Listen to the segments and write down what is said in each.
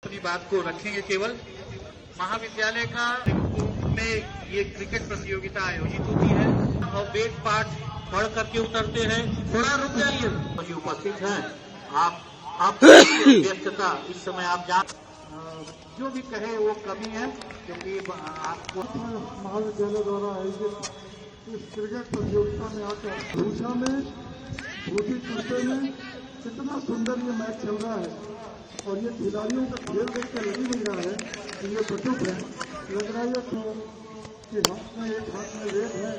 अपनी बात को रखेंगे। केवल महाविद्यालय का में ये क्रिकेट प्रतियोगिता आयोजित होती है और वेद पाठ पढ़ करके उतरते हैं। थोड़ा रुक जाइए, उपस्थित हैं आप व्यस्तता इस समय आप जान जो भी कहे वो कमी है, क्योंकि आपको महाविद्यालय द्वारा आयोजित इस क्रिकेट प्रतियोगिता में आकर भूषा में धोती कुर्ते में कितना सुंदर ये मैच चल रहा है और ये खिलाड़ियों का खेल देख के लग ही नहीं रहा है कि ये बटुक है। लग रहा है कि हाथ में एक हाथ में रेत है,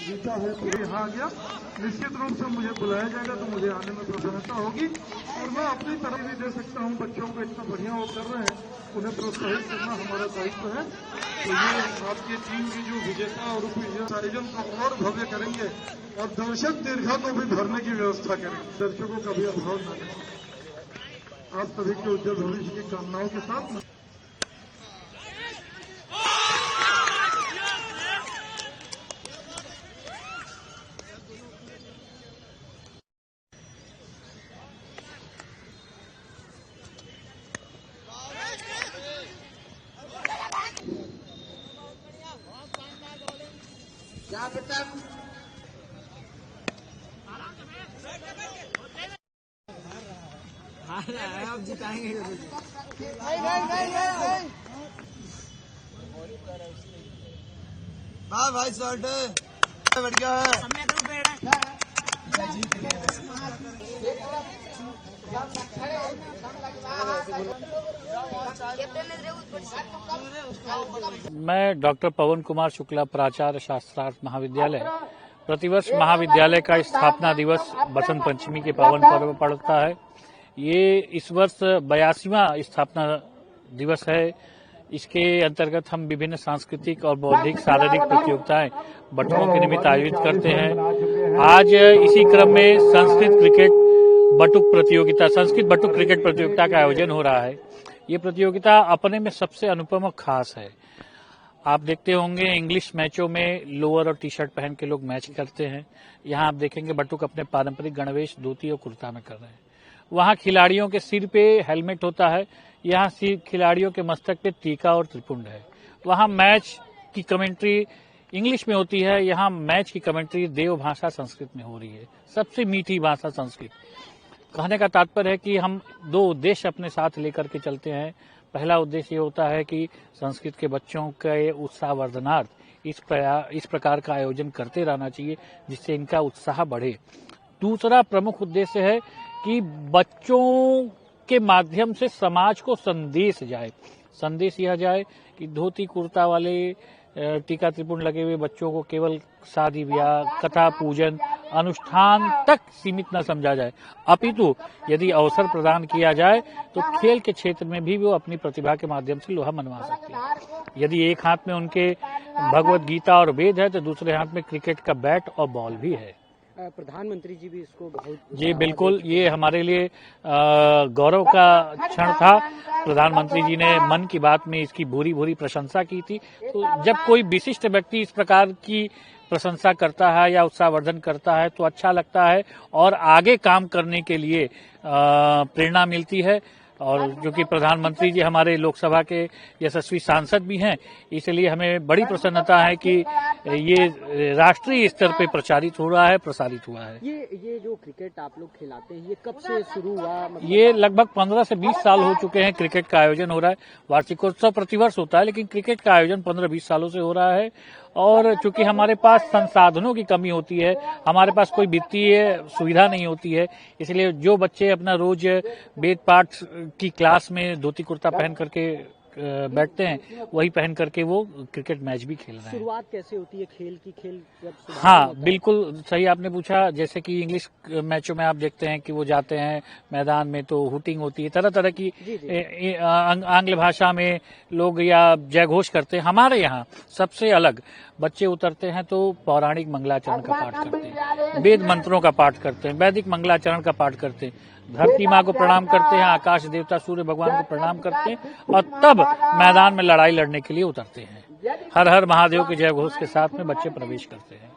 जीता है तो यहाँ आ गया। निश्चित रूप से मुझे बुलाया जाएगा तो मुझे आने में प्रसन्नता होगी और मैं अपनी तरफ भी दे सकता हूँ। बच्चों को इतना बढ़िया वो कर रहे हैं, उन्हें प्रोत्साहित करना हमारा दायित्व है। तो ये आपकी टीम की जो विजेता और उप विजेता आयोजन को और भव्य करेंगे और दर्शक दीर्घा को भी भरने की व्यवस्था करेंगे, दर्शकों का भी अभाव न करें। आप सभी के उज्जवल भविष्य की कामनाओं के साथ क्या बेटा आप जिताएंगे। भाई शॉट बढ़िया है। मैं डॉक्टर पवन कुमार शुक्ला, प्राचार्य शास्त्रार्थ महाविद्यालय। प्रतिवर्ष महाविद्यालय का स्थापना दिवस बसंत पंचमी के पावन पर्व पड़ता है। ये इस वर्ष 82वां स्थापना दिवस है। इसके अंतर्गत हम विभिन्न सांस्कृतिक और बौद्धिक शारीरिक प्रतियोगिताएं बच्चों के निमित्त आयोजित करते हैं। आज इसी क्रम में संस्कृत बटुक क्रिकेट प्रतियोगिता का आयोजन हो रहा है। ये प्रतियोगिता अपने में सबसे अनुपम और खास है। आप देखते होंगे इंग्लिश मैचों में लोअर और टी शर्ट पहन के लोग मैच करते हैं। यहाँ आप देखेंगे बटुक अपने पारंपरिक गणवेश धोती और कुर्ता में कर रहे हैं। वहाँ खिलाड़ियों के सिर पे हेलमेट होता है, यहाँ खिलाड़ियों के मस्तक पे टीका और त्रिपुंड है। वहाँ मैच की कमेंट्री इंग्लिश में होती है, यहाँ मैच की कमेंट्री देव भाषा संस्कृत में हो रही है। सबसे मीठी भाषा संस्कृत। कहने का तात्पर्य है कि हम दो उद्देश्य अपने साथ लेकर के चलते हैं। पहला उद्देश्य ये होता है कि संस्कृत के बच्चों के उत्साहवर्धनार्थ इस प्रकार का आयोजन करते रहना चाहिए, जिससे इनका उत्साह बढ़े। दूसरा प्रमुख उद्देश्य है कि बच्चों के माध्यम से समाज को संदेश जाए। संदेश यह जाए कि धोती कुर्ता वाले टीका त्रिपुंड लगे हुए बच्चों को केवल शादी ब्याह, कथा पूजन, अनुष्ठान तक सीमित न समझा जाए, अपितु यदि अवसर प्रदान किया जाए तो खेल के क्षेत्र में भी वो अपनी प्रतिभा के माध्यम से लोहा मनवा सकते हैं। यदि एक हाथ में उनके भगवत गीता और वेद है तो दूसरे हाथ में क्रिकेट का बैट और बॉल भी है। प्रधानमंत्री जी भी इसको बहुत जी बिल्कुल, ये हमारे लिए गौरव का क्षण था। प्रधानमंत्री जी ने मन की बात में इसकी भूरी भूरी प्रशंसा की थी। तो जब कोई विशिष्ट व्यक्ति इस प्रकार की प्रशंसा करता है या उत्साहवर्धन करता है तो अच्छा लगता है और आगे काम करने के लिए प्रेरणा मिलती है। और क्योंकि प्रधानमंत्री जी हमारे लोकसभा के यशस्वी सांसद भी हैं, इसलिए हमें बड़ी प्रसन्नता है कि ये राष्ट्रीय स्तर पे प्रसारित हुआ है। ये जो क्रिकेट आप लोग खिलाते हैं, ये कब से शुरू हुआ? ये लगभग 15 से 20 साल हो चुके हैं क्रिकेट का आयोजन हो रहा है। वार्षिकोत्सव प्रतिवर्ष होता है, लेकिन क्रिकेट का आयोजन 15-20 सालों से हो रहा है। और चूंकि हमारे पास संसाधनों की कमी होती है, हमारे पास कोई वित्तीय सुविधा नहीं होती है, इसलिए जो बच्चे अपना रोज वेद पाठ की क्लास में धोती कुर्ता पहन करके बैठते हैं, वही पहन करके वो क्रिकेट मैच भी खेल रहे हैं। शुरुआत कैसे होती है खेल की? हाँ बिल्कुल सही आपने पूछा। जैसे कि इंग्लिश मैचों में आप देखते हैं कि वो जाते हैं मैदान में तो हुटिंग होती है, तरह तरह की आंग्ल भाषा में लोग या जयघोष करते हैं। हमारे यहाँ सबसे अलग बच्चे उतरते हैं तो पौराणिक मंगलाचरण का पाठ करते हैं, वेद मंत्रों का पाठ करते हैं, वैदिक मंगलाचरण का पाठ करते हैं, धरती माँ को प्रणाम करते हैं, आकाश देवता सूर्य भगवान को प्रणाम करते हैं और तब मैदान में लड़ाई लड़ने के लिए उतरते हैं। हर हर महादेव के जय घोष के साथ में बच्चे प्रवेश करते हैं।